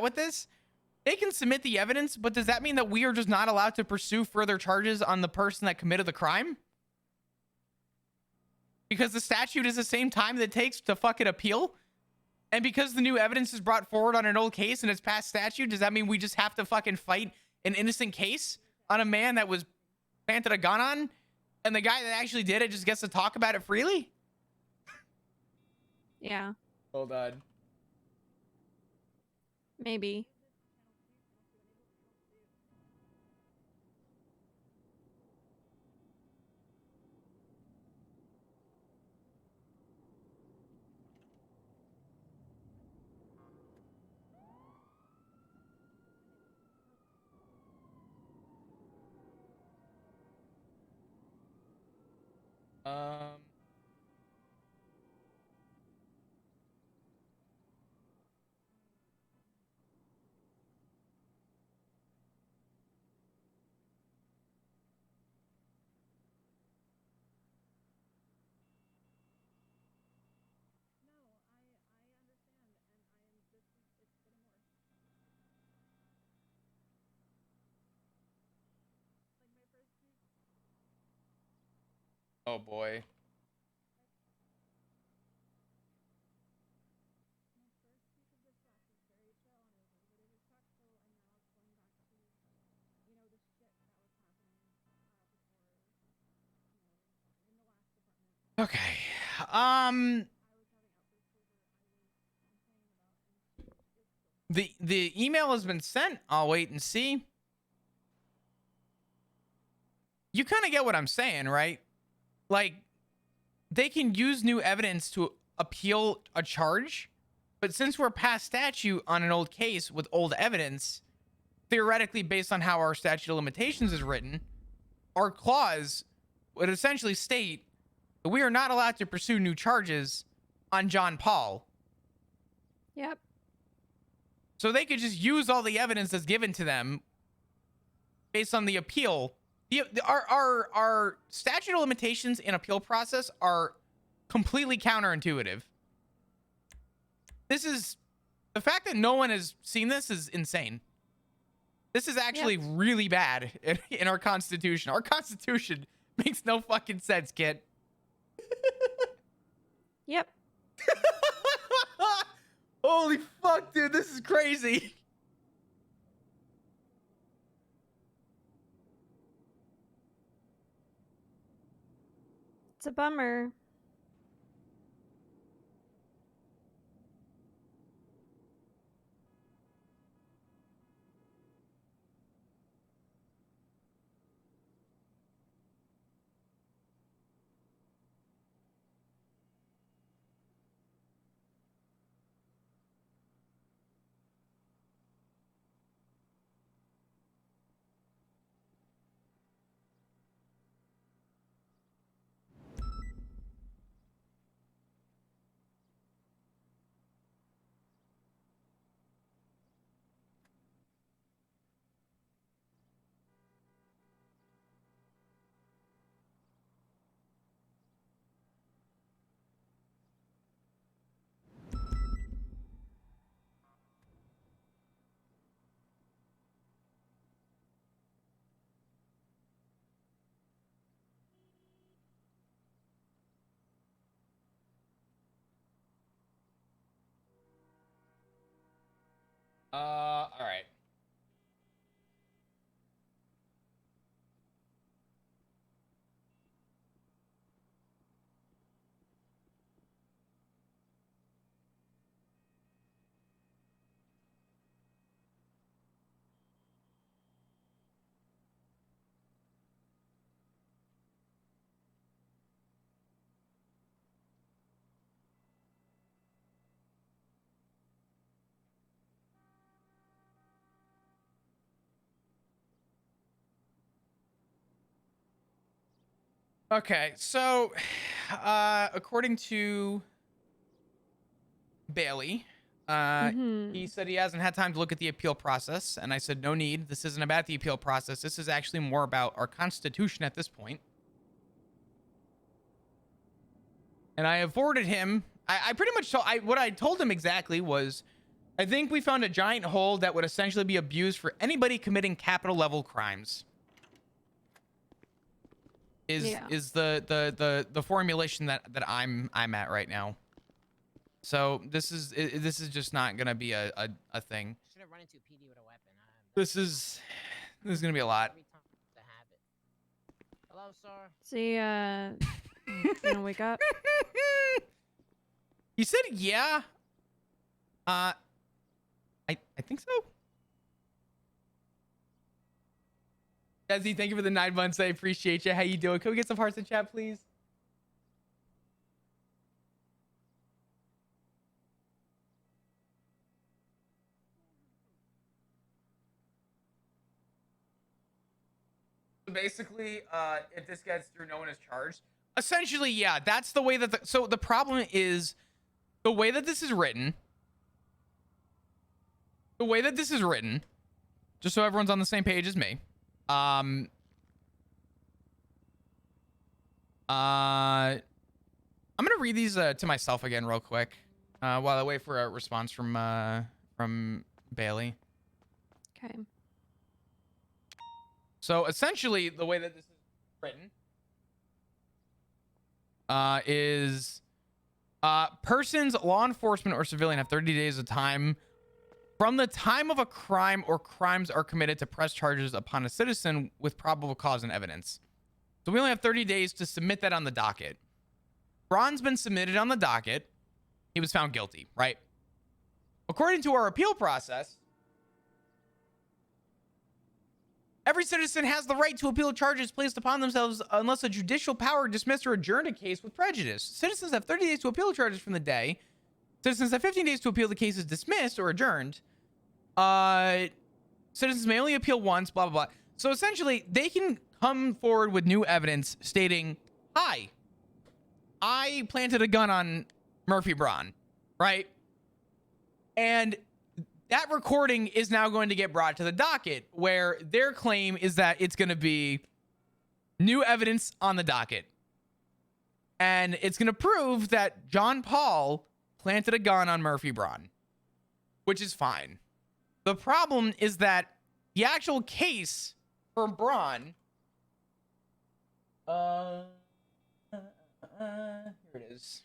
at with this, they can submit the evidence, but does that mean that we are just not allowed to pursue further charges on the person that committed the crime? Because the statute is the same time that it takes to fucking appeal? And because the new evidence is brought forward on an old case and it's past statute, does that mean we just have to fucking fight an innocent case on a man that was planted a gun on? And the guy that actually did it just gets to talk about it freely? Yeah. Hold on. Maybe. Um, oh boy. Okay. The email has been sent. I'll wait and see. You kind of get what I'm saying, right? Like, they can use new evidence to appeal a charge, but since we're past statute on an old case with old evidence, theoretically, based on how our statute of limitations is written, our clause would essentially state that we are not allowed to pursue new charges on John Paul. Yep. So they could just use all the evidence that's given to them based on the appeal. Our statute of limitations and appeal process are completely counterintuitive. This is, the fact that no one has seen this is insane. This is actually really bad in our Constitution. Our Constitution makes no fucking sense, kid. Yep. Holy fuck, dude, this is crazy. It's a bummer. All right. Okay, so according to Bailey, he said he hasn't had time to look at the appeal process, and I said no need. This isn't about the appeal process. This is actually more about our Constitution at this point. And I avoided him. I pretty much told, what I told him exactly was, I think we found a giant hole that would essentially be abused for anybody committing capital level crimes. Is the formulation that I'm at right now. So this is just not gonna be a thing. Should have run into PD with a weapon. This is gonna be a lot. Hello, sir. See, you gonna wake up? He said, yeah. I think so. Desi, thank you for the 9 months. I appreciate you. How you doing? Can we get some hearts in chat, please? So basically, if this gets through, no one is charged. Essentially, yeah, that's the way that so the problem is the way that this is written. The way that this is written, just so everyone's on the same page as me. I'm gonna read these to myself again real quick while I wait for a response from Bailey. Okay. So essentially, the way that this is written is persons, law enforcement, or civilian have 30 days of time from the time of a crime or crimes are committed to press charges upon a citizen with probable cause and evidence. So we only have 30 days to submit that on the docket. Braun's been submitted on the docket. He was found guilty, right? According to our appeal process, every citizen has the right to appeal charges placed upon themselves unless a judicial power dismissed or adjourned a case with prejudice. Citizens have 30 days to appeal charges from the day. Citizens have 15 days to appeal the case is dismissed or adjourned. Citizens may only appeal once, blah, blah, blah. So essentially, they can come forward with new evidence stating, hi, I planted a gun on Murphy Braun, right? And that recording is now going to get brought to the docket, where their claim is that it's going to be new evidence on the docket. And it's going to prove that John Paul planted a gun on Murphy Braun, which is fine. The problem is that the actual case for Braun, here it is,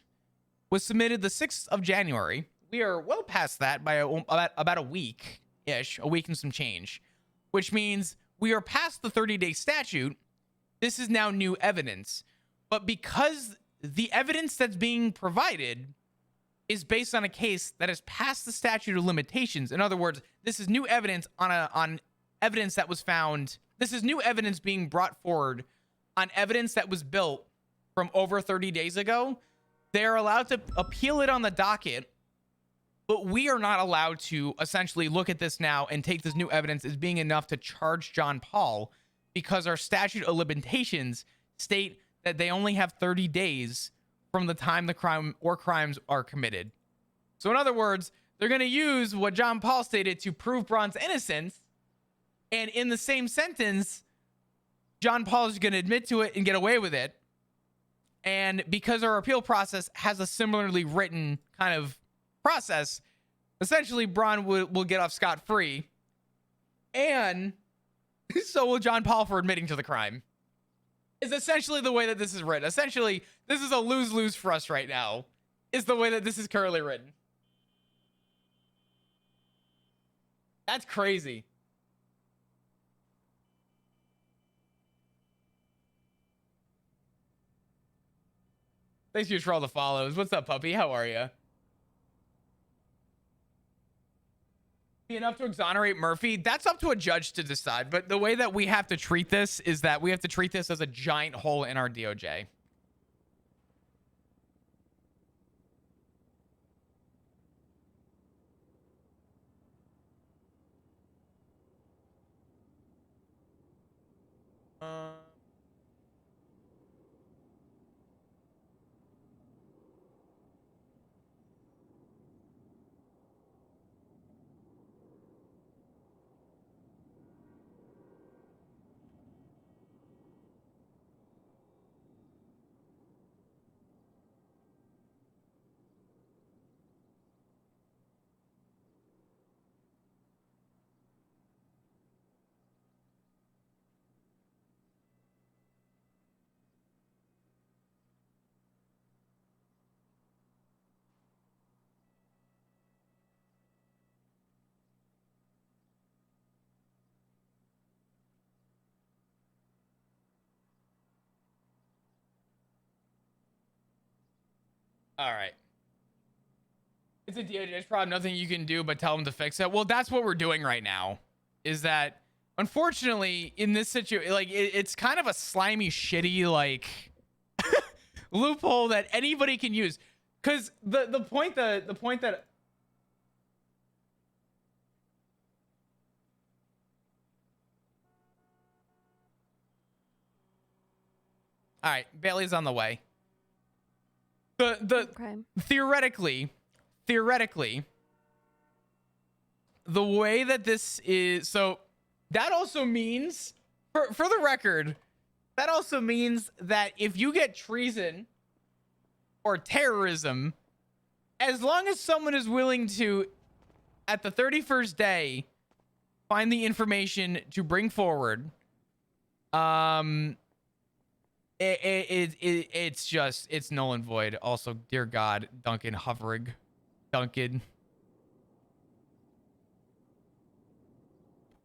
was submitted the 6th of January. We are well past that by about a week-ish, a week and some change, which means we are past the 30-day statute. This is now new evidence. But because the evidence that's being provided is based on a case that is past the statute of limitations. In other words, this is new evidence on evidence that was found. This is new evidence being brought forward on evidence that was built from over 30 days ago. They're allowed to appeal it on the docket, but we are not allowed to essentially look at this now and take this new evidence as being enough to charge John Paul, because our statute of limitations state that they only have 30 days from the time the crime or crimes are committed. So in other words, they're going to use what John Paul stated to prove Braun's innocence. And in the same sentence, John Paul is going to admit to it and get away with it. And because our appeal process has a similarly written kind of process, essentially Braun will get off scot-free. And so will John Paul for admitting to the crime. Is essentially the way that this is written. Essentially, this is a lose-lose for us right now, is the way that this is currently written. That's crazy. Thanks for all the follows. What's up, puppy? How are you? Be enough to exonerate Murphy? That's up to a judge to decide. But the way that we have to treat this is that we have to treat this as a giant hole in our DOJ. All right. It's a DOJ's problem. Nothing you can do but tell them to fix it. Well, that's what we're doing right now. Is that unfortunately in this situation, like it's kind of a slimy, shitty like loophole that anybody can use. Because the point that all right, Bailey's on the way. The Okay. theoretically, the way that this is, so that also means, for the record, that also means that if you get treason or terrorism, as long as someone is willing to, at the 31st day, find the information to bring forward, it's null and void. Also, dear God, Duncan Hovering. Duncan.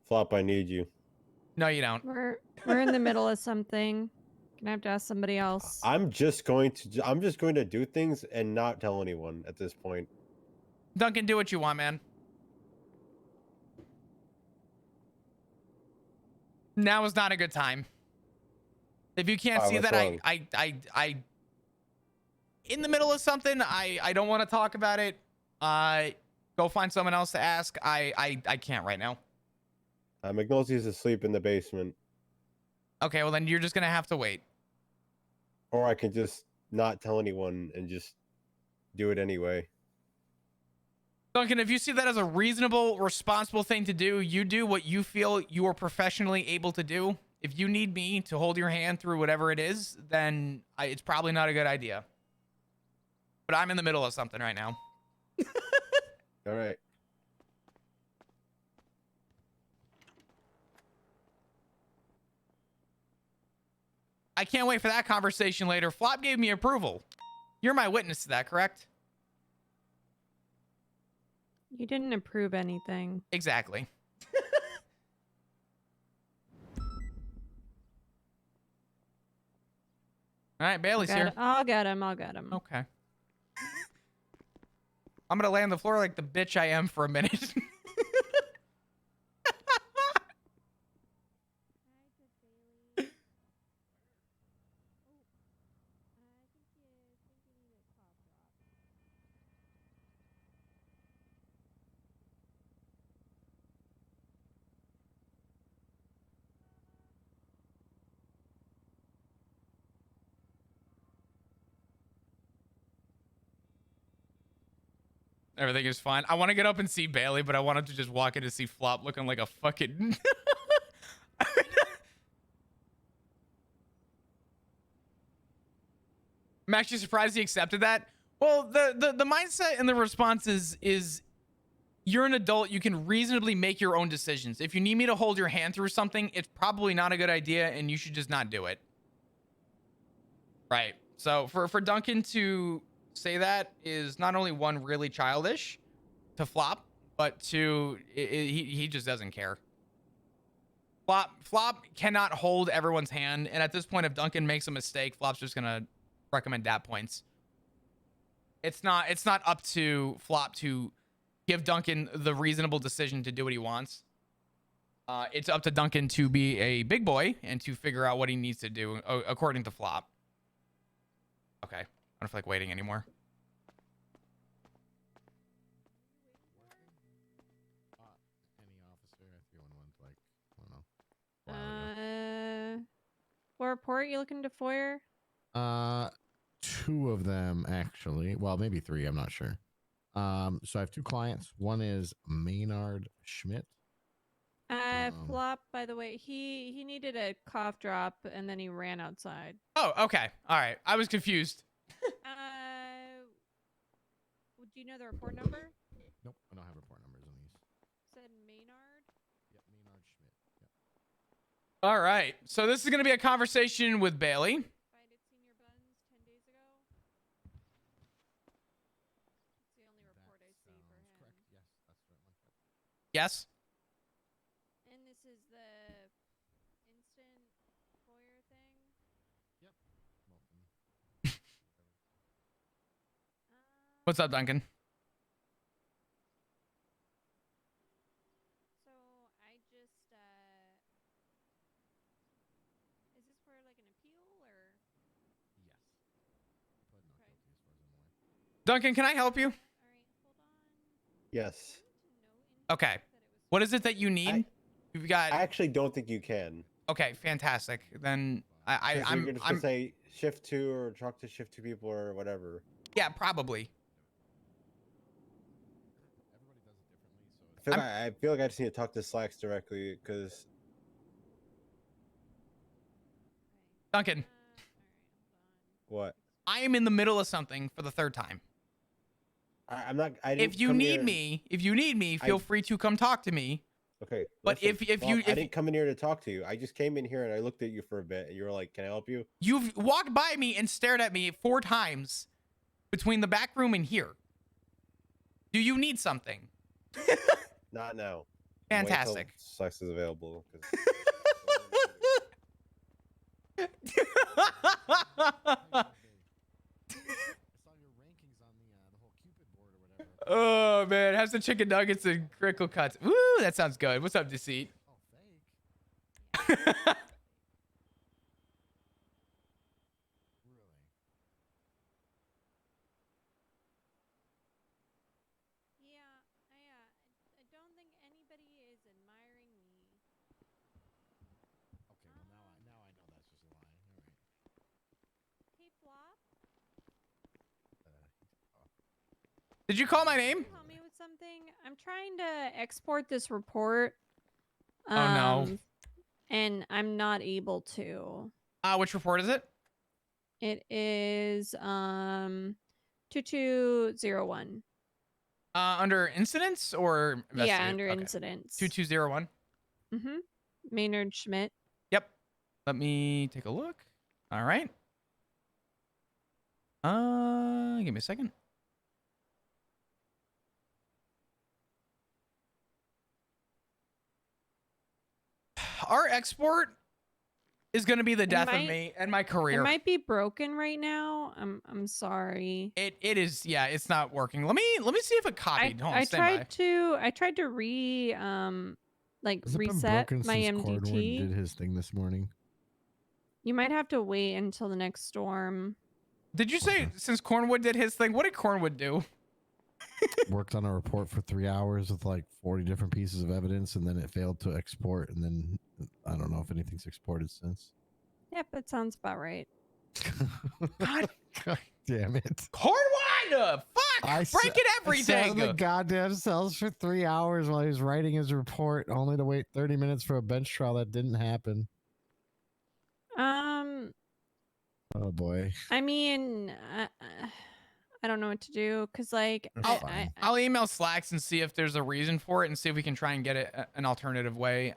Flop, I need you. No, you don't. We're in the middle of something. Gonna have to ask somebody else. I'm just going to do things and not tell anyone at this point. Duncan, do what you want, man. Now is not a good time. If you can't see that, I in the middle of something, I don't want to talk about it. Go find someone else to ask. I can't right now. McNulty's asleep in the basement. Okay, well then you're just gonna have to wait. Or I can just not tell anyone and just do it anyway. Duncan, if you see that as a reasonable, responsible thing to do, you do what you feel you are professionally able to do. If you need me to hold your hand through whatever it is, then it's probably not a good idea. But I'm in the middle of something right now. All right. I can't wait for that conversation later. Flop gave me approval. You're my witness to that, correct? You didn't approve anything. Exactly. All right, Bailey's here. I'll get him. I'll get him. Okay. I'm gonna lay on the floor like the bitch I am for a minute. Everything is fine. I want to get up and see Bailey, but I wanted to just walk in to see Flop looking like a fucking... I'm actually surprised he accepted that. Well, the mindset and the response is you're an adult. You can reasonably make your own decisions. If you need me to hold your hand through something, it's probably not a good idea, and you should just not do it. Right. So for Duncan to say that is not only one, really childish to Flop, but two, he just doesn't care. Flop cannot hold everyone's hand, and at this point, if Duncan makes a mistake, Flop's just gonna recommend dat points. It's not up to Flop to give Duncan the reasonable decision to do what he wants. It's up to Duncan to be a big boy and to figure out what he needs to do according to Flop. Okay, I don't feel like waiting anymore. Any officer, I forget when one's like, I don't know. For report, you looking to foyer? Two of them actually. Well, maybe three. I'm not sure. So I have two clients. One is Maynard Schmidt. Flop, by the way, he needed a cough drop and then he ran outside. Oh, okay. All right. I was confused. Do you know the report number? Nope, I don't have report numbers on these. Said Maynard. Yep, Maynard Schmidt. Yep. All right. So this is going to be a conversation with Bailey. Find it senior buns 10 days ago. It's the only report I see for him. Correct. Yes, that's the right one. Yep. Yes. And this is the instant foyer thing. Yep. Well, What's up, Duncan? So I just is this for like an appeal or? Yes. Put not Okay. guilty as far as I'm aware. Duncan, can I help you? All right, hold on. Yes. Okay. What is it that you need? You've got. I actually don't think you can. Okay, fantastic. Then Because I'm you're just gonna say shift 2 or talk to shift 2 people or whatever. yeah, probably. Everybody does it differently, so I feel like I just need to talk to Slacks directly because Duncan, what? I am in the middle of something for the third time. I'm not. I didn't If you come need here- me, feel free to come talk to me. Okay. But listen, if Bob, you I didn't come in here to talk to you. I just came in here and I looked at you for a bit, and you were like, "Can I help you?" you've walked by me and stared at me 4 times between the back room and here. Do you need something? Not now. Fantastic. Wait till Slacks is available. 'cause- I saw your rankings on the whole Cupid board or whatever. Oh man, has the chicken nuggets and crinkle cuts. Woo, that sounds good. What's up, Deceit? Oh, fake. Really? Yeah, I don't think anybody is admiring me. Okay, well now I know that's just a lie. All right. Hey, Flop, Did you call my can name? you help me with something? I'm trying to export this report. Oh, no. And I'm not able to. Which report is it? It is 2201. Under incidents or Yeah, investigate? under Okay. incidents. 2201. Mm-hmm. Maynard Schmidt. Yep. Let me take a look. All right. Give me a second. Our export is going to be the death of me and my It career. might be broken right now. I'm sorry. It is. Yeah, it's not working. Let me see if it copied. Hold on, I stand by. tried to like Has it been reset broken my since Cornwood MDT. did his thing this morning? You might have to wait until the next storm. Did you say since Cornwood did his thing? What did Cornwood do? Worked on a report for 3 hours with like 40 different pieces of evidence, and then it failed to export. And then I don't know if anything's exported since. Yep, that sounds about right. God, God damn it! Cornwood! Fuck! Breaking Sat everything. in the goddamn cells for 3 hours while he was writing his report, only to wait 30 minutes for a bench trial that didn't happen. Oh boy. I mean, I don't know what to do because like That's fine. I'll email Slacks and see if there's a reason for it and see if we can try and get it an alternative way.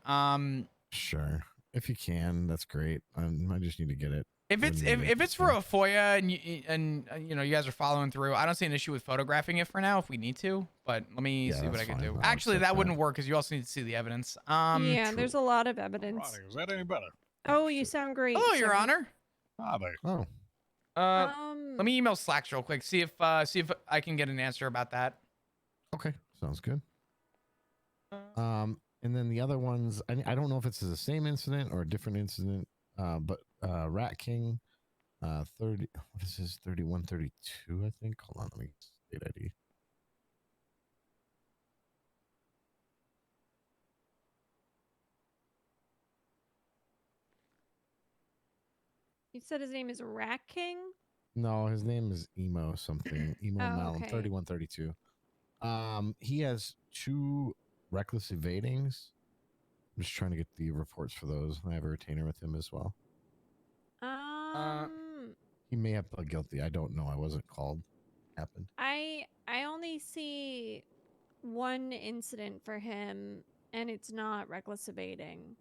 Sure, if you can, that's great. I just need to get it. If it's if it's for a FOIA and you know you guys are following through, I don't see an issue with photographing it for now if we need to. But let me Yeah, see what that's I can fine. do. I'll Actually, accept that that. wouldn't work because you also need to see the evidence. yeah, there's a lot of evidence. Ronnie, is that any better? Oh, you sound great. Hello, Your sir. Honor. Ah, there. Oh, Let me email Slacks real quick. See if I can get an answer about that. okay, sounds good. And then the other ones, I don't know if it's the same incident or a different incident. But Rat King, 30. What is this? 3132, I think. Hold on, let me get state ID. You said his name is Rat King? No, his name is Emo something. Emo Oh, Malum, okay. 3132. He has 2 reckless evadings. I'm just trying to get the reports for those. I have a retainer with him as well. He may have pled guilty. I don't know. I wasn't called. Happened. I only see one incident for him, and it's not reckless evading.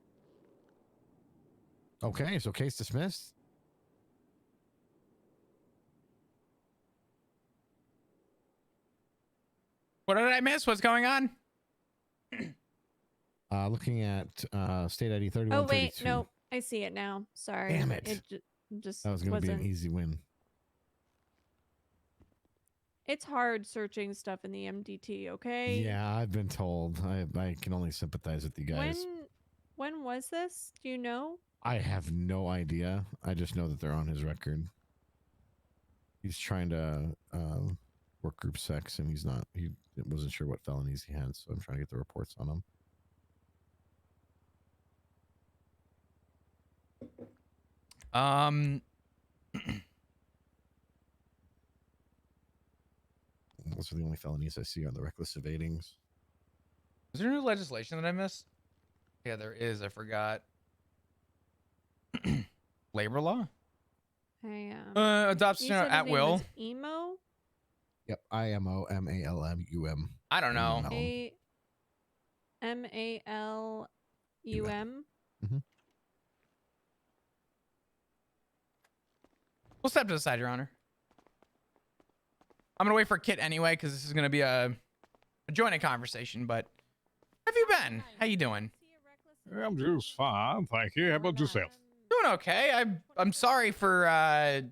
Okay, so case dismissed. What did I miss? What's going on? Looking at state ID 3132. Oh wait, nope. I see it now. Sorry. Damn it. Just That was going to be an wasn't. easy win. It's hard searching stuff in the MDT, okay? Yeah, I've been told. I can only sympathize with you guys. When was this? Do you know? I have no idea. I just know that they're on his record. He's trying to work group sex, and he's not. He wasn't sure what felonies he had, so I'm trying to get the reports on him. Those are the only felonies I see on the reckless evadings. Is there new legislation that I missed? Yeah, there is. I forgot. Labor law? I You Adoption said his at name will. was Emo? Yep, IMOMALMUM. I don't know. AMALUM. We'll step to the side, Your Honor. I'm gonna wait for Kit anyway, because this is gonna be a joint conversation. But how have you been? How you doing? I'm just fine, thank you. How about yourself? Doing okay. I'm sorry for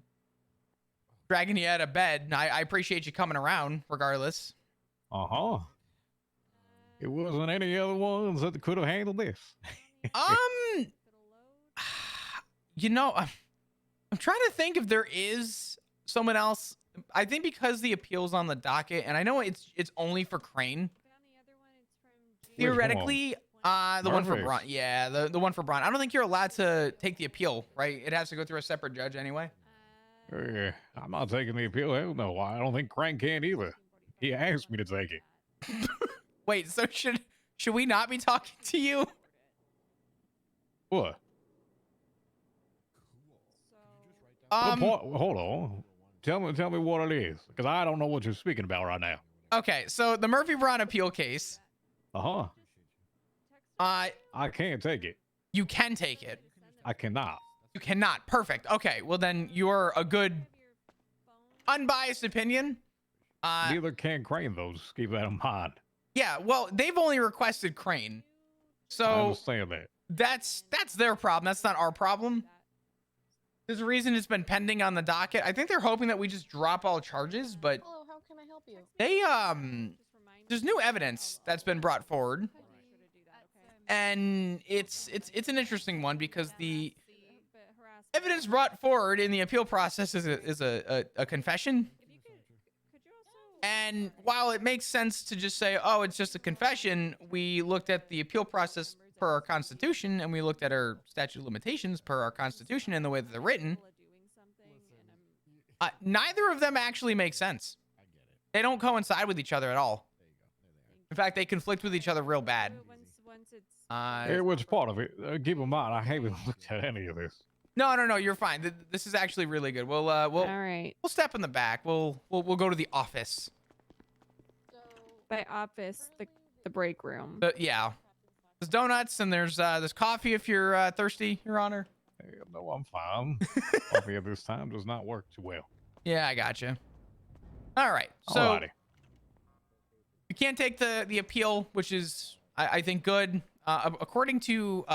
dragging you out of bed. I appreciate you coming around, regardless. Uh-huh. It wasn't any other ones that could have handled this. You know, I'm trying to think if there is someone else. I think because the appeal's on the docket, and I know it's only for Crane. Theoretically, the one for Murphy's. Braun. Yeah, the one for Braun. I don't think you're allowed to take the appeal, right? It has to go through a separate judge anyway. I'm not taking the appeal. Hell no, I don't think Crank can either. He asked me to take it. Wait, so should we not be talking to you? What? Hold on. Tell me what it is, because I don't know what you're speaking about right now. Okay, so the Murphy Braun appeal case. Uh-huh. I can't take it. You can take it. I cannot. You cannot. Perfect. Okay, well then you're a good, unbiased opinion. Neither can Crane, though. Just keep that in mind. Yeah, well, they've only requested Crane. I So understand that. that's their problem. That's not our problem. There's a reason it's been pending on the docket. I think they're hoping that we just drop all charges, but Hello, how can I help you? they there's new evidence that's been brought forward. And it's an interesting one because the evidence brought forward in the appeal process is a confession. And while it makes sense to just say, oh, it's just a confession, we looked at the appeal process per our Constitution, and we looked at our statute of limitations per our Constitution and the way that they're written. Neither of them actually make sense. They don't coincide with each other at all. In fact, they conflict with each other real bad. It was part of it. Keep in mind, I haven't looked at any of this. No, you're fine. This is actually really good. All right. We'll step in the back. We'll go to the office. By office, the break room. Yeah. There's donuts and there's coffee if you're thirsty, Your Honor. No, I'm fine. Coffee at this time does not work too well. Yeah, I gotcha. All right. So Alrighty. you can't take the appeal, which is I think good. According to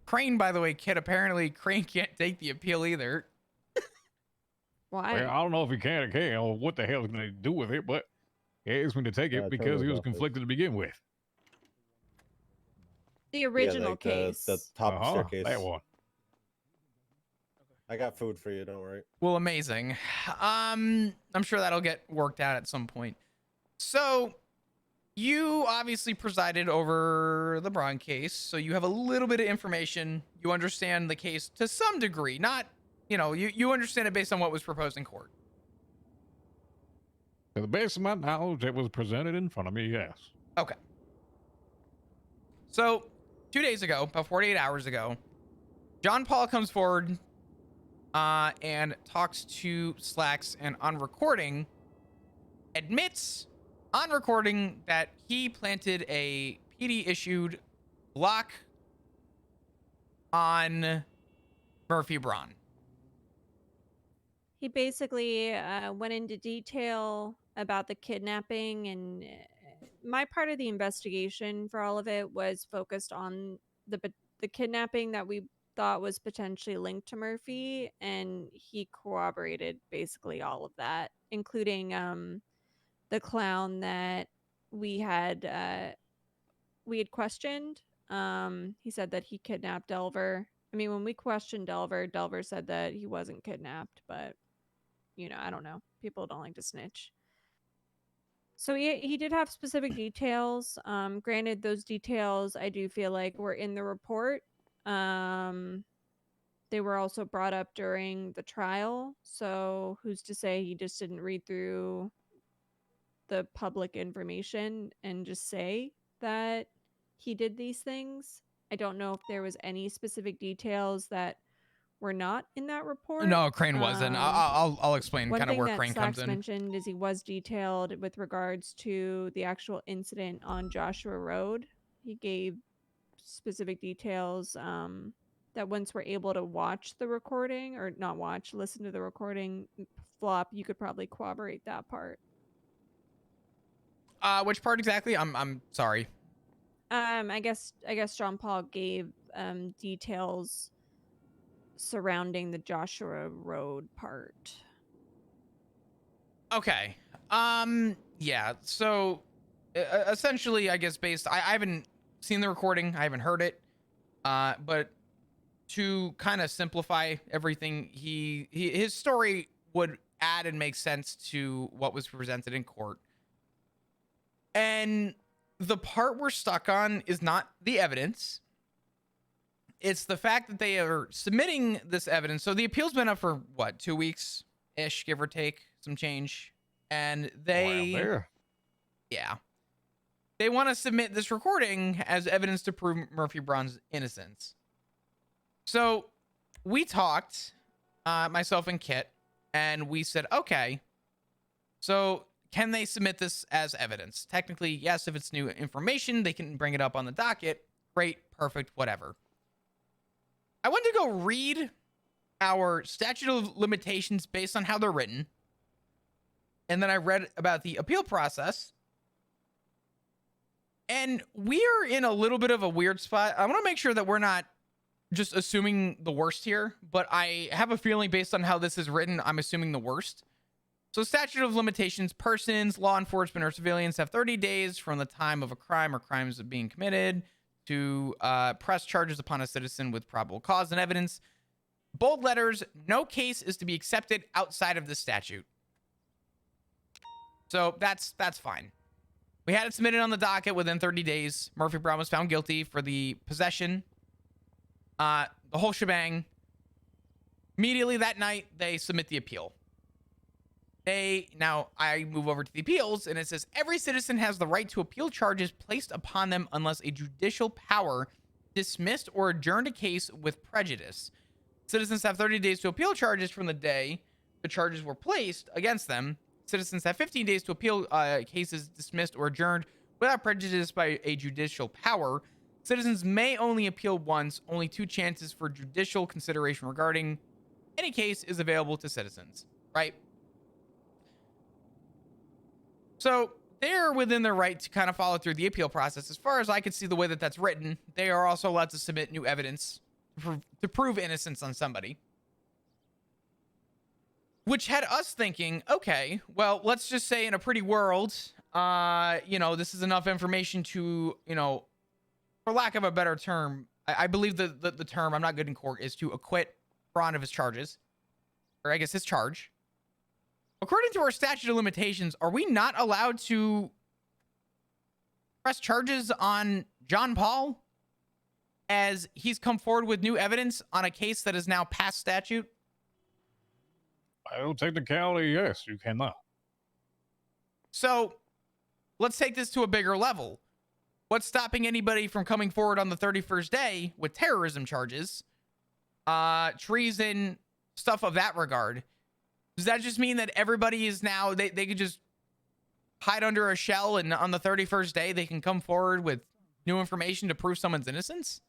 Crane, by the way, Kid, apparently Crane can't take the appeal either. Why? Well, I don't know if he can or can't, or what the hell he's going to do with it, but he asked me to take it because he was conflicted to begin with. The original case. The top staircase. That one. I got food for you. Don't worry. Well, amazing. I'm sure that'll get worked out at some point. So you obviously presided over the Braun case, so you have a little bit of information. You understand the case to some degree. Not, you understand it based on what was proposed in court. To the best of my knowledge, it was presented in front of me, yes. Okay. So 2 days ago, about 48 hours ago, John Paul comes forward and talks to Slacks, and on recording admits on recording that he planted a PD-issued block on Murphy Braun. He basically went into detail about the kidnapping, and my part of the investigation for all of it was focused on the kidnapping that we thought was potentially linked to Murphy, and he corroborated basically all of that, including the clown that we had questioned. He said that he kidnapped Delver. I mean, when we questioned Delver, Delver said that he wasn't kidnapped, but you know, I don't know. People don't like to snitch. So he did have specific details. Granted, those details I do feel like were in the report. They were also brought up during the trial. So who's to say he just didn't read through the public information and just say that he did these things? I don't know if there was any specific details that were not in that report. No, Crane wasn't. I'll explain One kind of thing where that Crane comes Slacks in. mentioned is he was detailed with regards to the actual incident on Joshua Road. He gave specific details that once we're able to watch the recording, or not watch, listen to the recording, Flop, you could probably corroborate that part. Which part exactly? I'm sorry. I guess Jean Paul gave details surrounding the Joshua Road part. Okay. Yeah. So essentially, I guess I haven't seen the recording. I haven't heard it. But to kind of simplify everything, his story would add and make sense to what was presented in court. And the part we're stuck on is not the evidence. It's the fact that they are submitting this evidence. So the appeal's been up for what, 2 weeks ish, give or take some change. And they, yeah, they want to submit this recording as evidence to prove Murphy Braun's innocence. So we talked, myself and Kit, and we said, okay, so can they submit this as evidence? Technically, yes, if it's new information, they can bring it up on the docket. Great, perfect, whatever. I went to go read our statute of limitations based on how they're written. And then I read about the appeal process. And we are in a little bit of a weird spot. I want to make sure that we're not just assuming the worst here, but I have a feeling based on how this is written, I'm assuming the worst. So statute of limitations, persons, law enforcement, or civilians have 30 days from the time of a crime or crimes being committed to press charges upon a citizen with probable cause and evidence. Bold letters, no case is to be accepted outside of the statute. So that's fine. We had it submitted on the docket within 30 days. Murphy Braun was found guilty for the possession, the whole shebang. Immediately that night, they submit the appeal. Now I move over to the appeals, and it says every citizen has the right to appeal charges placed upon them unless a judicial power dismissed or adjourned a case with prejudice. Citizens have 30 days to appeal charges from the day the charges were placed against them. Citizens have 15 days to appeal cases dismissed or adjourned without prejudice by a judicial power. Citizens may only appeal once. Only 2 chances for judicial consideration regarding any case is available to citizens, right? So they're within their right to kind of follow through the appeal process. As far as I can see the way that that's written, they are also allowed to submit new evidence to prove innocence on somebody. Which had us thinking, okay, well, let's just say in a pretty world, this is enough information to, for lack of a better term, I believe the term, I'm not good in court, is to acquit Braun of his charges. Or I guess his charge. According to our statute of limitations, are we not allowed to press charges on John Paul as he's come forward with new evidence on a case that is now past statute? Well, technicality, yes, you cannot. So let's take this to a bigger level. What's stopping anybody from coming forward on the 31st day with terrorism charges, treason, stuff of that regard? Does that just mean that everybody is now, they could just hide under a shell and on the 31st day they can come forward with new information to prove someone's innocence?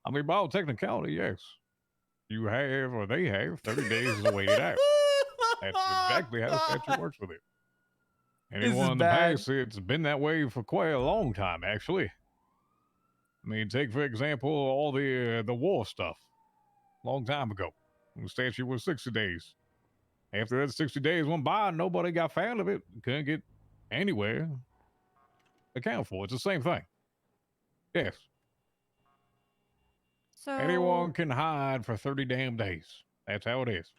I mean, by all technicality, yes. You have, or they have, 30 days to wait it out. That's exactly how the statute works with it. Anyone in the past, it's been that way for quite a long time, actually. I mean, take for example all the war stuff. Long time ago, the statute was 60 days. After that 60 days went by, nobody got found of it. Couldn't get anywhere accounted for. It's the same thing. Yes, So anyone can hide for 30 damn days. That's how it is.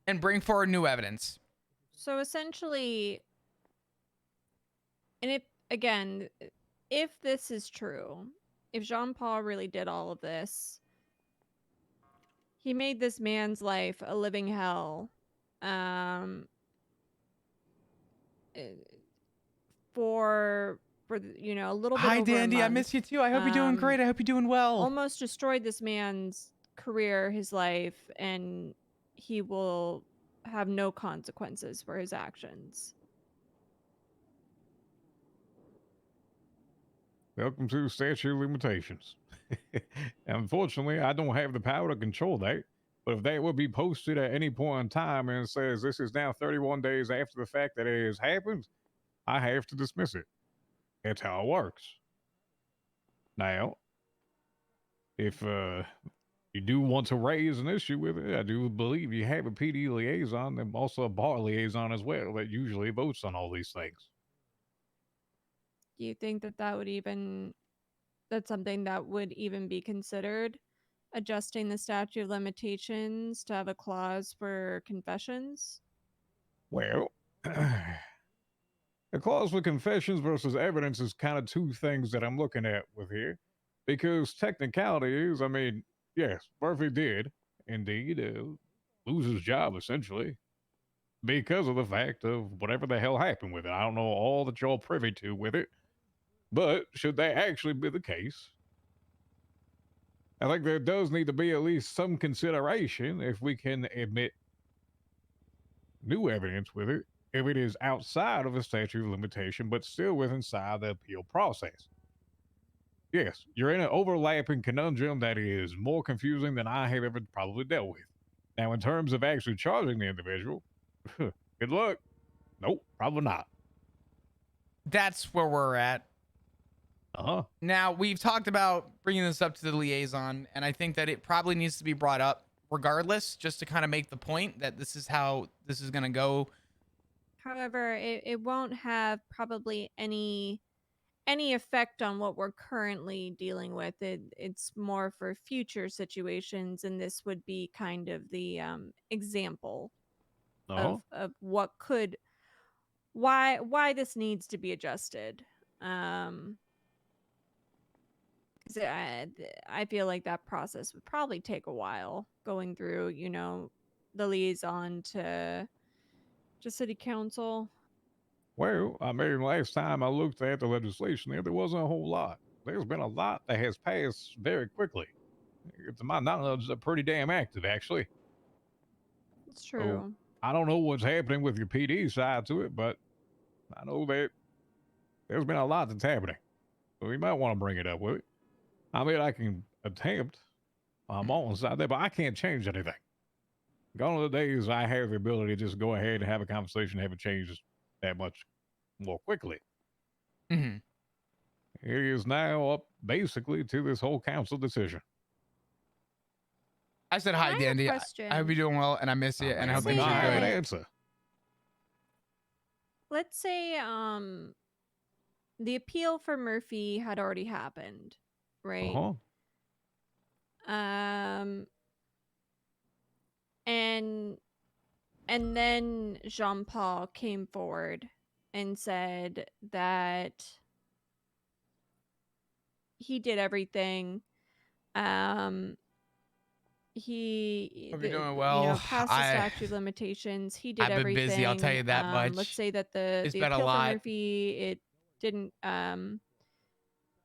And bring forward new evidence. So essentially, and if this is true, if Jean Paul really did all of this, he made this man's life a living hell. For a little bit Hi, over a Dandy. I month. miss you too. I hope you're doing great. I hope you're doing well. Almost destroyed this man's career, his life, and he will have no consequences for his actions. Welcome to statute of limitations. Unfortunately, I don't have the power to control that. But if that would be posted at any point in time and says this is now 31 days after the fact that it has happened, I have to dismiss it. That's how it works. Now, if you do want to raise an issue with it, I do believe you have a PD liaison and also a bar liaison as well that usually votes on all these things. Do you think that that's something that would even be considered? Adjusting the statute of limitations to have a clause for confessions? Well, the clause for confessions versus evidence is kind of two things that I'm looking at with here. Because technicality is, I mean, yes, Murphy did indeed lose his job essentially because of the fact of whatever the hell happened with it. I don't know all that y'all privy to with it, but should that actually be the case, I think there does need to be at least some consideration if we can admit new evidence with it, if it is outside of the statute of limitation, but still within inside the appeal process. Yes, you're in an overlapping conundrum that is more confusing than I have ever probably dealt with. Now, in terms of actually charging the individual, good luck. Nope, probably not. That's where we're at. Uh-huh. Now, we've talked about bringing this up to the liaison, and I think that it probably needs to be brought up regardless, just to kind of make the point that this is how this is going to go. However, it won't have probably any effect on what we're currently dealing with. It's more for future situations, and this would be kind of the example Uh-huh. of what could why this needs to be adjusted. 'Cause I feel like that process would probably take a while, going through, the liaison to city council. Well, I mean, last time I looked at the legislation there wasn't a whole lot. There's been a lot that has passed very quickly. To my knowledge, they're pretty damn active, actually. It's true. I don't know what's happening with your PD side to it, but I know that there's been a lot that's happening. So you might want to bring it up with it. I mean, I can attempt. I'm on the side there, but I can't change anything. Gone are the days I have the ability to just go ahead and have a conversation, have it changed that much more quickly. Mm-hmm. It is now up basically to this whole council decision. I said I hi, have a Dandy. I question. hope you're doing well, and I miss you, and I hope Say things I are have an good. answer. Let's say the appeal for Murphy had already happened, right? Uh-huh. And then Jean Paul came forward and said that he did everything. He Hope you're doing well. passed the statute of limitations. He did I've been everything. busy, I'll tell you that much. Let's say that the It's the been a appeal for lot. Murphy, it didn't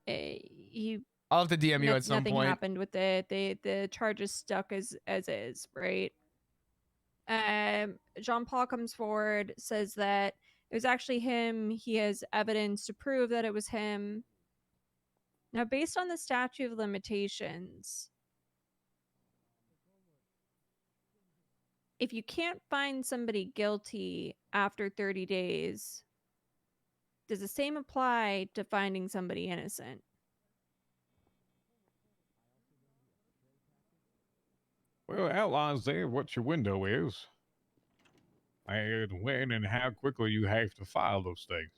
he I'll have to DM you at some nothing point. happened with it. The charges stuck as is, right? Jean Paul comes forward, says that it was actually him. He has evidence to prove that it was him. Now, based on the statute of limitations, if you can't find somebody guilty after 30 days, does the same apply to finding somebody innocent? Well, it outlines there what your window is, and when and how quickly you have to file those things.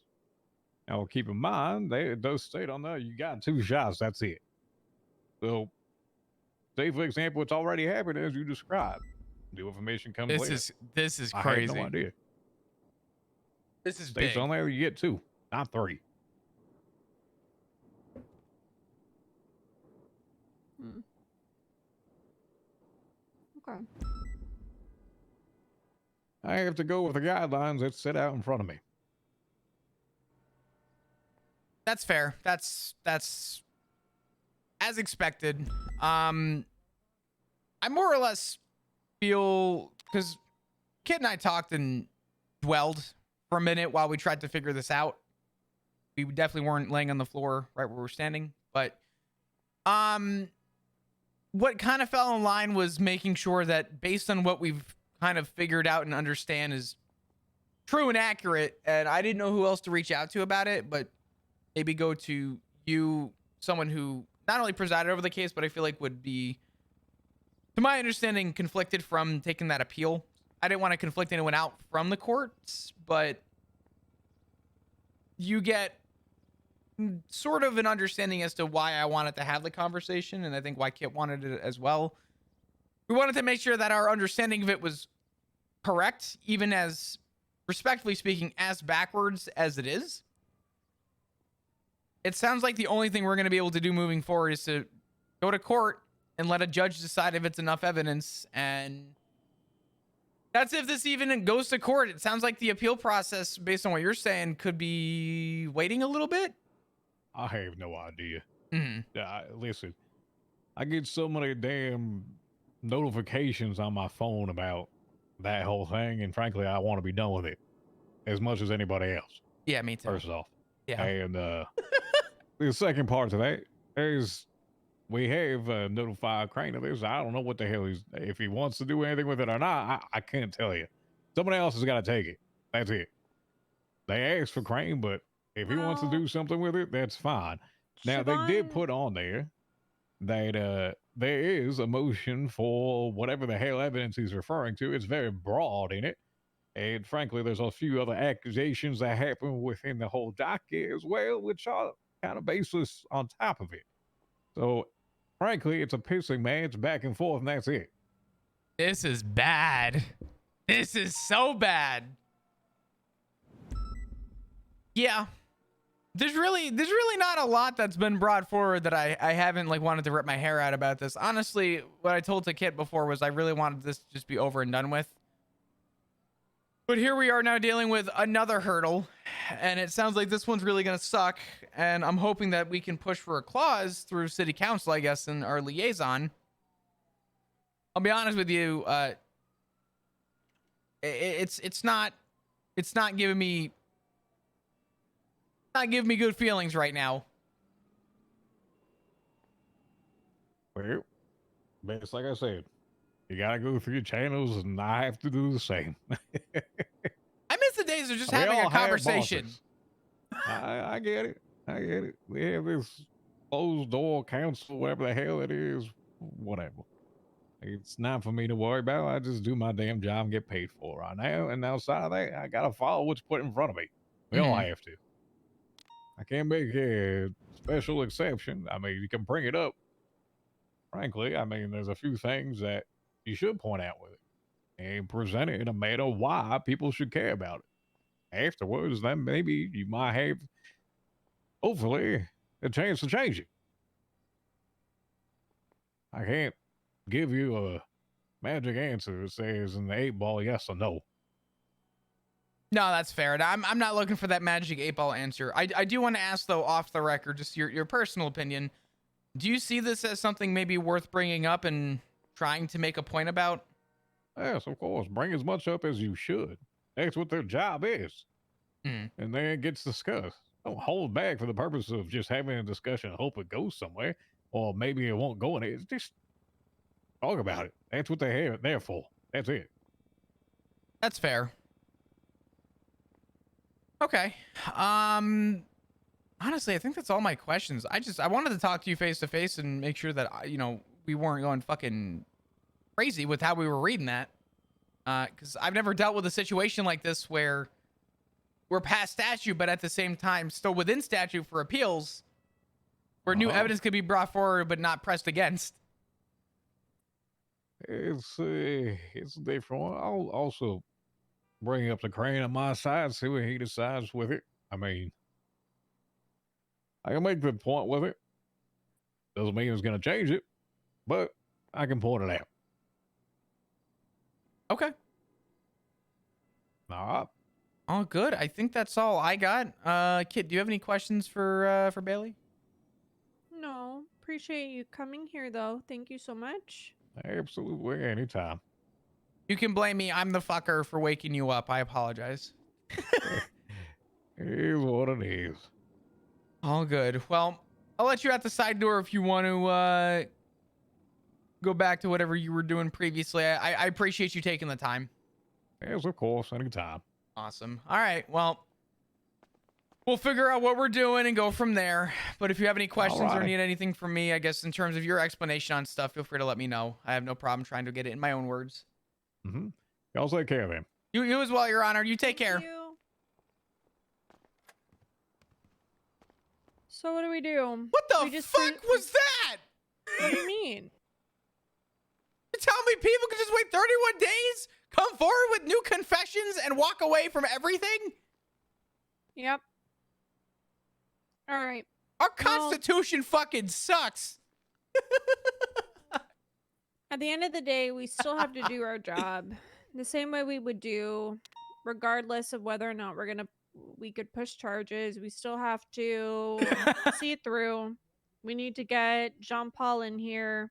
Now, keep in mind, it does state on there you got 2 shots. That's it. So, say for example, it's already happened as you described. New information comes This later. is I crazy. had no idea. This is States big. on there, you get 2, not 3. Okay. I have to go with the guidelines that's set out in front of me. That's fair. That's as expected. I more or less feel, because Kit and I talked and dwelled for a minute while we tried to figure this out. We definitely weren't laying on the floor right where we're standing, but what kind of fell in line was making sure that based on what we've kind of figured out and understand is true and accurate, and I didn't know who else to reach out to about it, but maybe go to you, someone who not only presided over the case, but I feel like would be, to my understanding, conflicted from taking that appeal. I didn't want to conflict anyone out from the courts, but you get sort of an understanding as to why I wanted to have the conversation, and I think why Kit wanted it as well. We wanted to make sure that our understanding of it was correct, even as, respectfully speaking, as backwards as it is. It sounds like the only thing we're going to be able to do moving forward is to go to court and let a judge decide if it's enough evidence, and that's if this even goes to court. It sounds like the appeal process, based on what you're saying, could be waiting a little bit. I have no idea. Mm-hmm. Listen, I get so many damn notifications on my phone about that whole thing, and frankly, I want to be done with it as much as anybody else. Yeah, me too. First off, Yeah. and the second part to that is we have notified Crane of this. I don't know what the hell if he wants to do anything with it or not. I can't tell you. Somebody else has got to take it. That's it. They asked for Crane, but if he wants to do something with it, that's fine. Now, they did put on there that there is a motion for whatever the hell evidence he's referring to. It's very broad in it. And frankly, there's a few other accusations that happen within the whole docket as well, which are kind of baseless on top of it. So, frankly, it's a pissing match back and forth, and that's it. This is bad. This is so bad. Yeah. There's really not a lot that's been brought forward that I haven't like wanted to rip my hair out about this. Honestly, what I told to Kit before was I really wanted this to just be over and done with. But here we are now dealing with another hurdle, and it sounds like this one's really going to suck, and I'm hoping that we can push for a clause through city council, I guess, in our liaison. I'll be honest with you, it's not giving me good feelings right now. Well, it's like I said, you gotta go through your channels, and I have to do the same. I miss the days of just We having all a have conversation. bosses. I get it. I get it. We have this closed door council, whatever the hell it is, whatever. It's not for me to worry about. I just do my damn job and get paid for right now. And outside of that, I gotta follow what's put in front of me. We all have to. I can't make a special exception. I mean, you can bring it up. Frankly, I mean, there's a few things that you should point out with it and present it in a manner why people should care about it. Afterwards, then maybe you might have, hopefully, a chance to change it. I can't give you a magic answer that says in the 8-ball yes or no. No, that's fair. I'm not looking for that magic 8-ball answer. I do want to ask, though, off the record, just your personal opinion. Do you see this as something maybe worth bringing up and trying to make a point about? Yes, of course. Bring as much up as you should. That's what their job is. And then it gets discussed. Don't hold back for the purpose of just having a discussion and hope it goes somewhere. Or maybe it won't go anywhere. Just talk about it. That's what they're there for. That's it. That's fair. Okay. Honestly, I think that's all my questions. I wanted to talk to you face to face and make sure that we weren't going fucking crazy with how we were reading that. Because I've never dealt with a situation like this where we're past statute, but at the same time still within statute for appeals, where new evidence could be brought forward but not pressed against. It's a different one. I'll also bring up the Crane on my side, see what he decides with it. I mean, I can make the point with it. Doesn't mean it's going to change it, but I can point it out. Okay. All right. All good. I think that's all I got. Kit, do you have any questions for Bailey? No, appreciate you coming here though. Thank you so much. Absolutely, anytime. You can blame me. I'm the fucker for waking you up. I apologize. It is what it is. All good. Well, I'll let you out the side door if you want to go back to whatever you were doing previously. I appreciate you taking the time. Yes, of course, anytime. Awesome. All right. Well, we'll figure out what we're doing and go from there. But if you have any questions or Alrighty. need anything from me, I guess in terms of your explanation on stuff, feel free to let me know. I have no problem trying to get it in my own words. Mm-hmm. Y'all take care of him. You as well, Your Honor. You take care. Thank you. So what do we do? What the We just fuck pre- was that? What do you mean? You tell me people can just wait 31 days, come forward with new confessions, and walk away from everything? Yep. All right. Our Well- Constitution fucking sucks. At the end of the day, we still have to do our job the same way we would do, regardless of whether or not we could push charges. We still have to see it through. We need to get Jean Paul in here.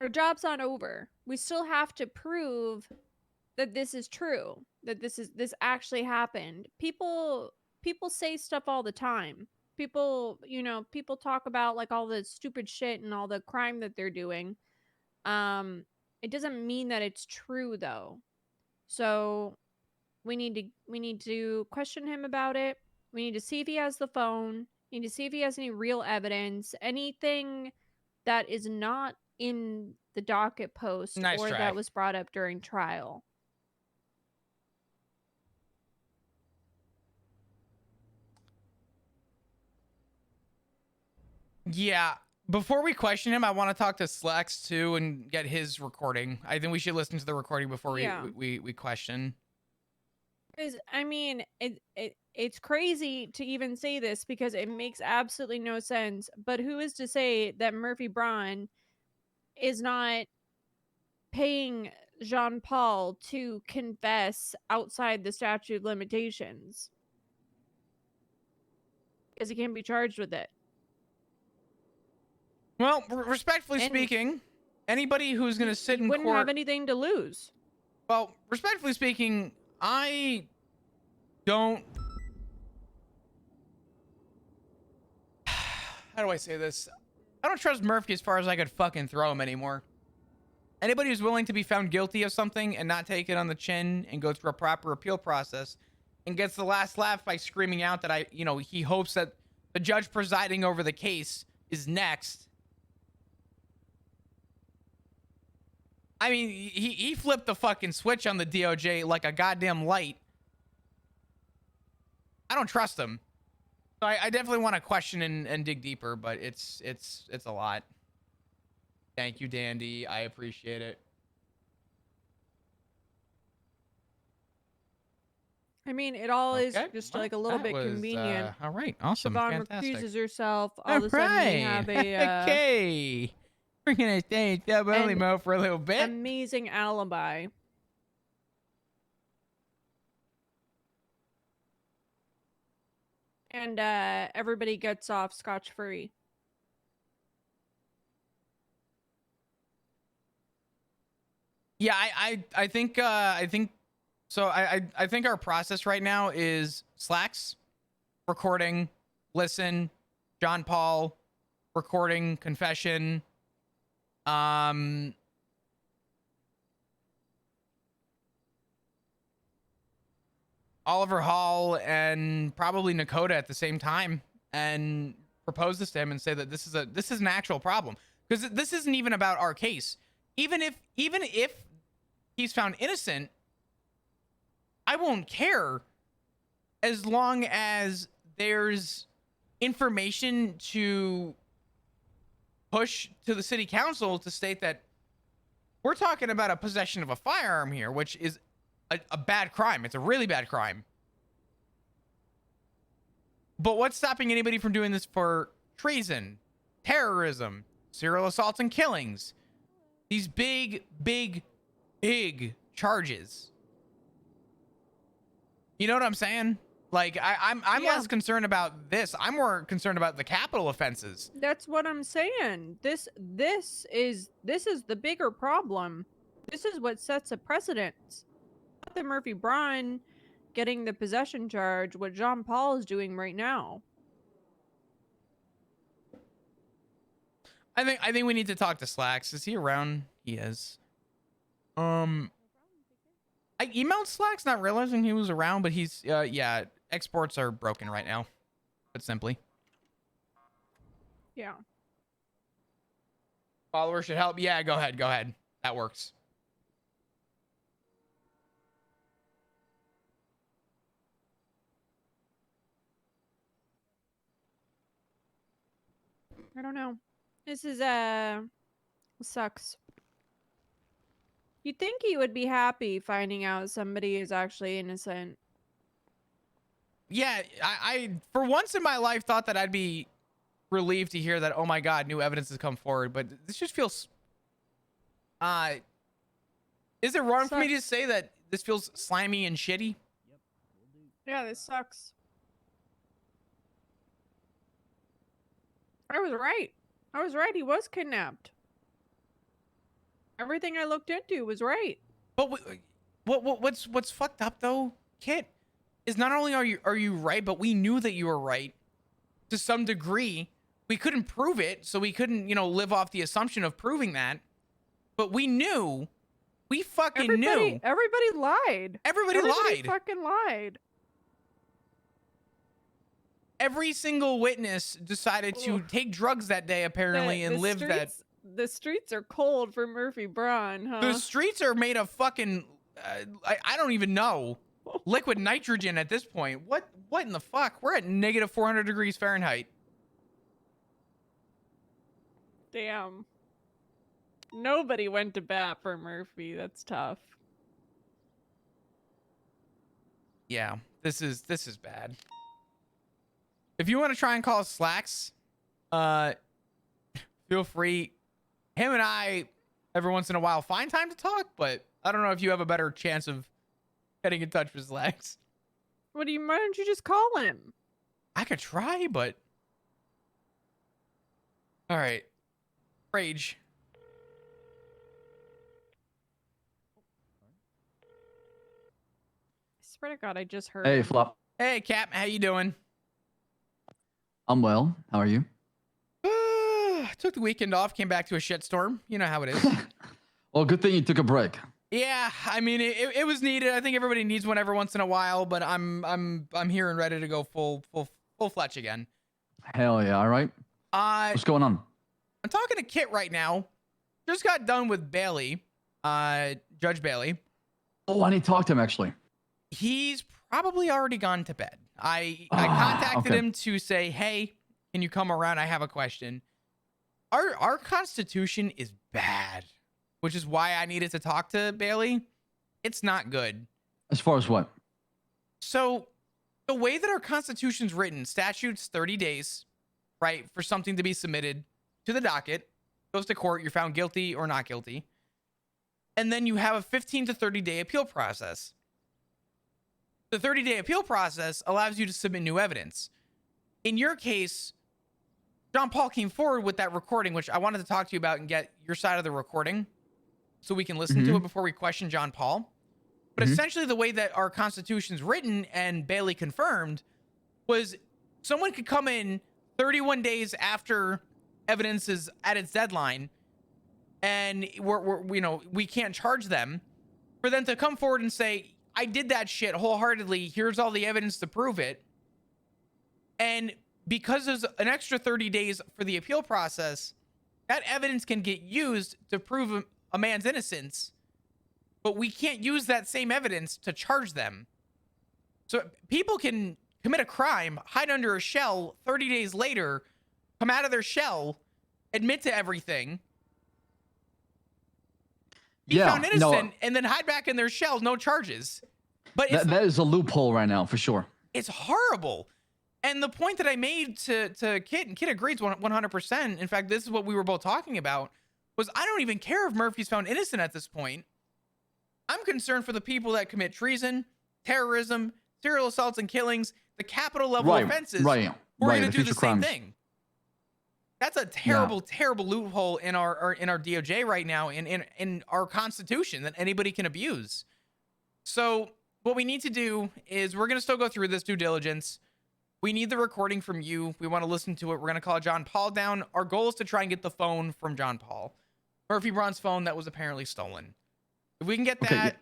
Our job's not over. We still have to prove that this is true, that this actually happened. People say stuff all the time. People talk about like all the stupid shit and all the crime that they're doing. It doesn't mean that it's true though. So we need to question him about it. We need to see if he has the phone. We need to see if he has any real evidence, anything that is not in the docket post Nice or try. that was brought up during trial. Yeah. Before we question him, I want to talk to Slex too and get his recording. I think we should listen to the recording before Yeah. we question. Because I mean, it's crazy to even say this because it makes absolutely no sense. But who is to say that Murphy Braun is not paying Jean Paul to confess outside the statute of limitations? Because he can't be charged with it. Well, respectfully And- speaking, anybody who's going to sit He in wouldn't court. have anything to lose. Well, respectfully speaking, I don't. How do I say this? I don't trust Murphy as far as I could fucking throw him anymore. Anybody who's willing to be found guilty of something and not take it on the chin and go through a proper appeal process and gets the last laugh by screaming out that he hopes that the judge presiding over the case is next. I mean, he flipped the fucking switch on the DOJ like a goddamn light. I don't trust him. So I definitely want to question and dig deeper, but it's a lot. Thank you, Dandy. I appreciate it. I mean, it all is Okay. just Well, like a little that bit was, convenient. all right. Awesome. Siobhan Fantastic. recuses herself. All of a sudden, we have a okay. We're going to stay in sub only and- mode for a little bit. amazing alibi. And everybody gets off scotch-free. Yeah, I think so. I think our process right now is Slacks, recording, listen, John Paul, recording, confession, Oliver Hall and probably Nakota at the same time, and propose this to him and say that this is an actual problem, because this isn't even about our case. Even if he's found innocent, I won't care as long as there's information to push to the city council to state that we're talking about a possession of a firearm here, which is a bad crime. It's a really bad crime. But what's stopping anybody from doing this for treason, terrorism, serial assaults and killings? These big, big, big charges. You know what I'm saying? Like, I'm Yeah. less concerned about this. I'm more concerned about the capital offenses. That's what I'm saying. This is the bigger problem. This is what sets a precedent. Not the Murphy Braun getting the possession charge, what Jean Paul is doing right now. I think we need to talk to Slacks. Is he around? He is. I emailed Slacks, not realizing he was around, but he's yeah, exports are broken right now. But simply. Yeah. Followers should help. Yeah, go ahead. That works. I don't know. This is sucks. You'd think he would be happy finding out somebody is actually innocent. Yeah, I for once in my life thought that I'd be relieved to hear that, oh my god, new evidence has come forward, but this just feels is it wrong for me to say that this feels slimy and shitty? Yeah, this sucks. I was right. He was kidnapped. Everything I looked into was right. But what's fucked up though, Kit, is not only are you right, but we knew that you were right to some degree. We couldn't prove it, so we couldn't, live off the assumption of proving that. But we knew. We fucking knew. Everybody lied. Everybody lied. Fucking lied. Every single witness decided to take drugs that day, apparently, and live that. The streets are cold for Murphy Braun, huh? The streets are made of fucking, I don't even know, liquid nitrogen at this point. What in the fuck? We're at negative 400 degrees Fahrenheit. Damn. Nobody went to bat for Murphy. That's tough. Yeah, this is bad. If you want to try and call Slacks, feel free. Him and I, every once in a while, find time to talk, but I don't know if you have a better chance of getting in touch with Slacks. Why don't you just call him? I could try, but... All right. Rage. I swear to God, I just heard Hey, him. Flop. Hey, Cap, how you doing? I'm well. How are you? Took the weekend off, came back to a shitstorm. You know how it is. Well, good thing you took a break. Yeah, I mean it was needed. I think everybody needs one every once in a while, but I'm here and ready to go full fletch again. Hell yeah! All right. What's going on? I'm talking to Kit right now. Just got done with Bailey, Judge Bailey. Oh, I need to talk to him actually. He's probably already gone to bed. I contacted okay. him to say, hey, can you come around? I have a question. Our Constitution is bad, which is why I needed to talk to Bailey. It's not good. As far as what? So the way that our Constitution's written, statutes 30 days, right, for something to be submitted to the docket, goes to court, you're found guilty or not guilty. And then you have a 15 to 30 day appeal process. The 30-day appeal process allows you to submit new evidence. In your case, John Paul came forward with that recording, which I wanted to talk to you about and get your side of the recording so we can listen to it before we question John Paul. But essentially the way that our Constitution's written and Bailey confirmed was someone could come in 31 days after evidence is at its deadline and we can't charge them, for them to come forward and say, I did that shit wholeheartedly. Here's all the evidence to prove it. And because there's an extra 30 days for the appeal process, that evidence can get used to prove a man's innocence, but we can't use that same evidence to charge them. So people can commit a crime, hide under a shell, 30 days later, come out of their shell, admit to everything, be found innocent, and then hide back in their shell, no charges. But that is a loophole right now, for sure. It's horrible. And the point that I made to Kit, and Kit agrees 100%. In fact, this is what we were both talking about, was I don't even care if Murphy's found innocent at this point. I'm concerned for the people that commit treason, terrorism, serial assaults and killings, the capital level offenses. We're going to do the same thing. That's a terrible, terrible loophole in our DOJ right now, in our Constitution, that anybody can abuse. So what we need to do is we're going to still go through this due diligence. We need the recording from you. We want to listen to it. We're going to call John Paul down. Our goal is to try and get the phone from John Paul. Murphy Braun's phone that was apparently stolen. If we can get that.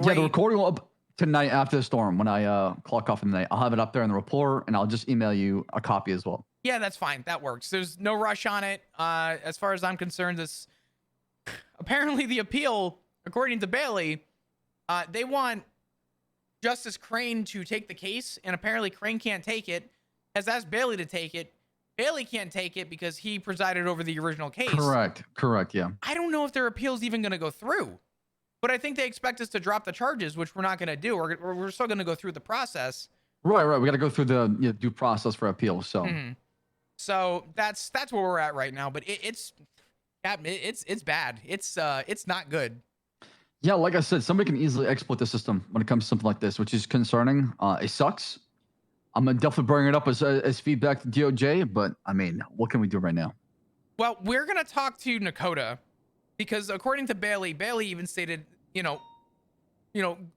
Yeah, the recording will up tonight after the storm when I clock off in the night. I'll have it up there in the report, and I'll just email you a copy as well. Yeah, that's fine. That works. There's no rush on it. As far as I'm concerned, this apparently the appeal, according to Bailey, they want Justice Crane to take the case, and apparently Crane can't take it. Has asked Bailey to take it. Bailey can't take it because he presided over the original case. Correct, yeah. I don't know if their appeal's even going to go through, but I think they expect us to drop the charges, which we're not going to do. We're still going to go through the process. Right. We got to go through the due process for appeal. So, so that's where we're at right now. But it's bad. It's not good. Yeah, like I said, somebody can easily exploit the system when it comes to something like this, which is concerning. It sucks. I'm gonna definitely bring it up as feedback to DOJ, but I mean, what can we do right now? Well, we're gonna talk to Nakota, because according to Bailey even stated,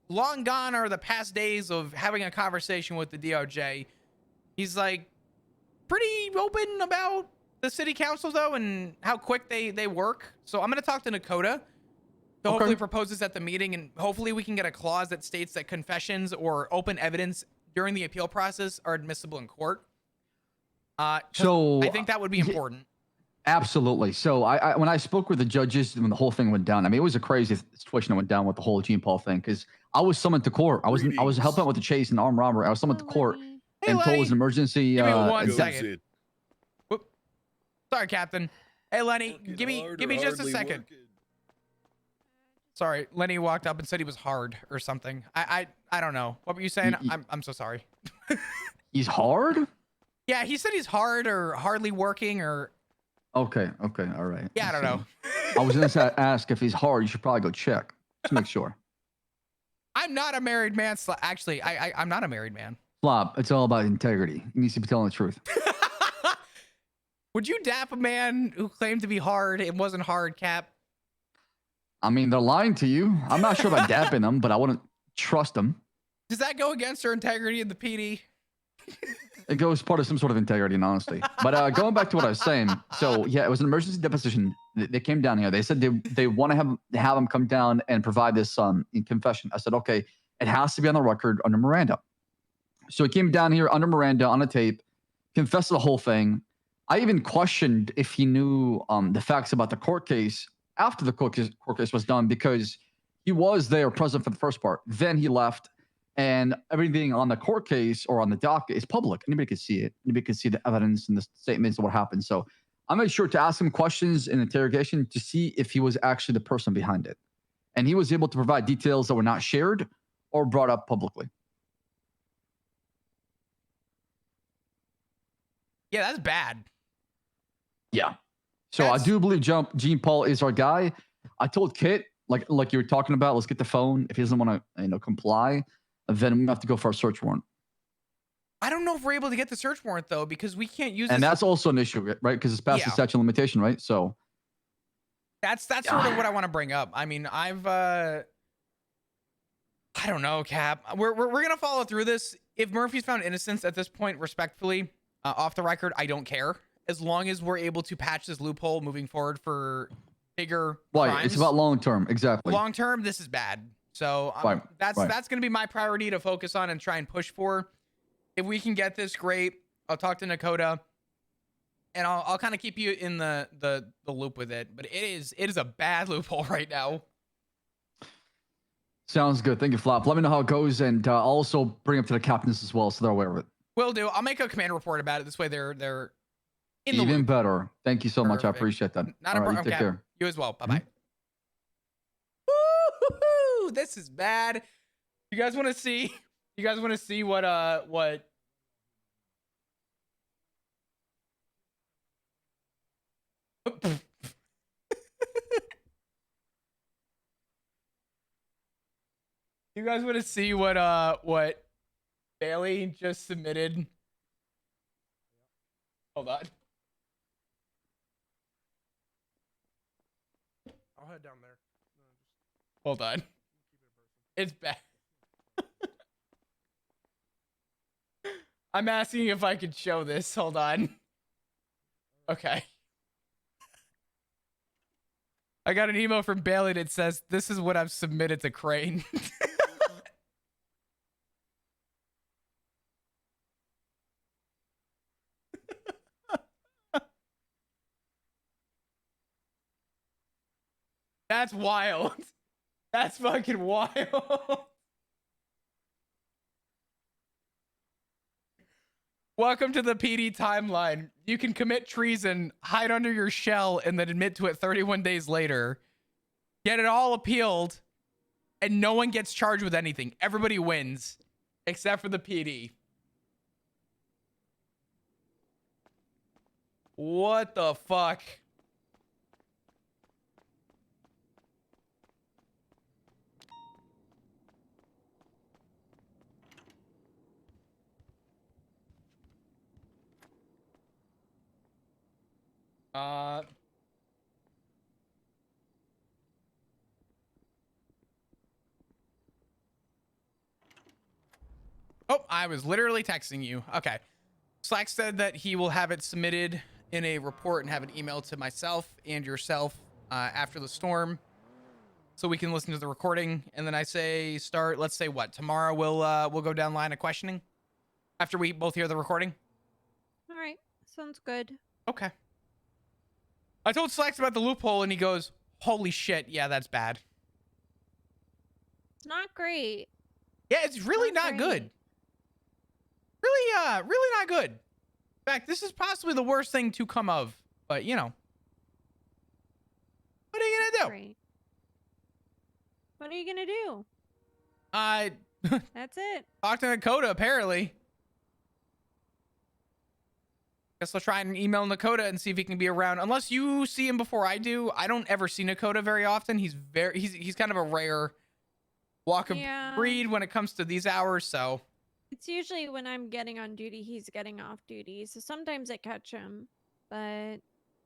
long gone are the past days of having a conversation with the DOJ. He's like pretty open about the city council though, and how quick they work. So I'm gonna talk to Nakota. So hopefully propose this at the meeting, and hopefully we can get a clause that states that confessions or open evidence during the appeal process are admissible in court. So I think that would be important. Absolutely. So I when I spoke with the judges when the whole thing went down, I mean, it was a crazy situation that went down with the whole Gene Paul thing, because I was summoned to court. I was helping out with the chase and armed robbery. I was summoned to court and told it was an emergency. Give me 1 second. Whoop. Sorry, Captain. Hey, Lenny, give me just a second. Sorry, Lenny walked up and said he was hard or something. I don't know. What were you saying? I'm so sorry. He's hard? Yeah, he said he's hard or hardly working or. Okay, all right. Yeah, I don't know. I was gonna ask if he's hard. You should probably go check to make sure. I'm not a married man. Actually, I'm not a married man. Flop. It's all about integrity. He needs to be telling the truth. Would you dap a man who claimed to be hard and wasn't hard, Cap? I mean, they're lying to you. I'm not sure about dapping them, but I wouldn't trust them. Does that go against her integrity in the PD? It goes part of some sort of integrity and honesty. But going back to what I was saying, so yeah, it was an emergency deposition. They came down here. They said they want to have him come down and provide this in confession. I said, okay, it has to be on the record under Miranda. So he came down here under Miranda on a tape, confessed to the whole thing. I even questioned if he knew the facts about the court case after the court case was done, because he was there present for the first part. Then he left, and everything on the court case or on the docket is public. Anybody could see it. Anybody could see the evidence and the statements of what happened. So I made sure to ask him questions in interrogation to see if he was actually the person behind it. And he was able to provide details that were not shared or brought up publicly. Yeah, that's bad. Yeah. So I do believe Gene Paul is our guy. I told Kit, like you were talking about, let's get the phone. If he doesn't want to, comply, then we have to go for a search warrant. I don't know if we're able to get the search warrant though, because we can't use. And that's also an issue, right? Because it's past the statute of limitation, right? So that's sort of what I want to bring up. I mean, I don't know, Cap. We're gonna follow through this. If Murphy's found innocence at this point, respectfully, off the record, I don't care. As long as we're able to patch this loophole moving forward for bigger crimes. It's about long term, exactly. Long term, this is bad. So that's going to be my priority to focus on and try and push for. If we can get this, great. I'll talk to Nakota, and I'll kind of keep you in the loop with it. But it is a bad loophole right now. Sounds good. Thank you, Flop. Let me know how it goes, and also bring up to the captains as well, so they're aware of it. Will do. I'll make a command report about it. This way they're in the Even loop. better. Thank you so much. I Perfect. appreciate that. Not All a right, you problem, take Cap. care. You as well. Bye Mm-hmm. bye. Woo-hoo-hoo! This is bad. You guys want to see? You guys want to see what what? You guys want to see what Bailey just submitted? Hold on. I'll head down there. Hold on. It's bad. I'm asking if I could show this. Hold on. Okay. I got an email from Bailey that says, "This is what I've submitted to Crane." That's wild. That's fucking wild. Welcome to the PD timeline. You can commit treason, hide under your shell, and then admit to it 31 days later. Get it all appealed, and no one gets charged with anything. Everybody wins, except for the PD. What the fuck? Oh, I was literally texting you. Okay. Slack said that he will have it submitted in a report and have an email to myself and yourself after the storm, so we can listen to the recording. And then I say start. Let's say what tomorrow we'll go down line of questioning after we both hear the recording. All right. Sounds good. Okay. I told Slacks about the loophole, and he goes, "Holy shit, yeah, that's bad." It's not great. Yeah, it's really not good. Really not good. In fact, this is possibly the worst thing to come of. But you know, what are you gonna do? Great. What are you gonna do? I That's it. talked to Nakota apparently. Guess I'll try and email Nakota and see if he can be around. Unless you see him before I do. I don't ever see Nakota very often. He's kind of a rare walk of Yeah. breed when it comes to these hours. So It's usually when I'm getting on duty, he's getting off duty. So sometimes I catch him, but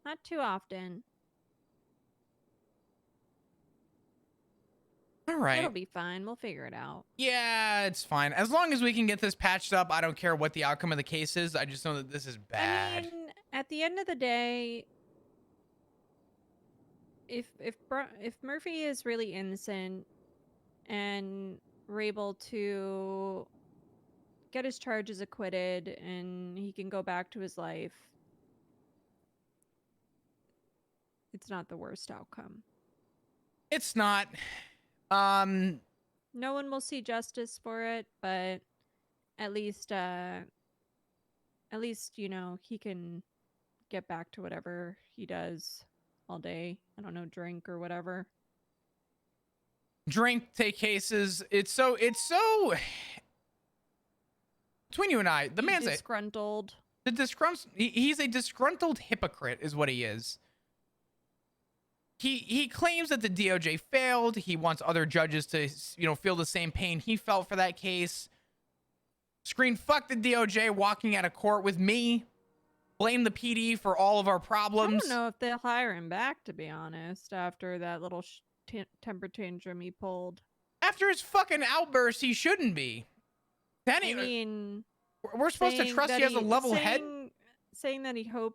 not too often. all right. It'll be fine. We'll figure it out. Yeah, it's fine. As long as we can get this patched up, I don't care what the outcome of the case is. I just know that this is bad. I mean, at the end of the day, if Murphy is really innocent and we're able to get his charges acquitted and he can go back to his life, it's not the worst outcome. It's not. No one will see justice for it, but at least you know, he can get back to whatever he does all day. I don't know, drink or whatever. Drink, take cases. It's so between you and I, the man's disgruntled. He's a disgruntled hypocrite is what he is. He claims that the DOJ failed. He wants other judges to, you know, feel the same pain he felt for that case. Screen fuck the DOJ walking out of court with me. Blame the PD for all of our problems. I don't know if they'll hire him back, to be honest, after that little temper tantrum he pulled. After his fucking outburst, he shouldn't be. I mean, we're supposed to trust he has a level head. saying that he hoped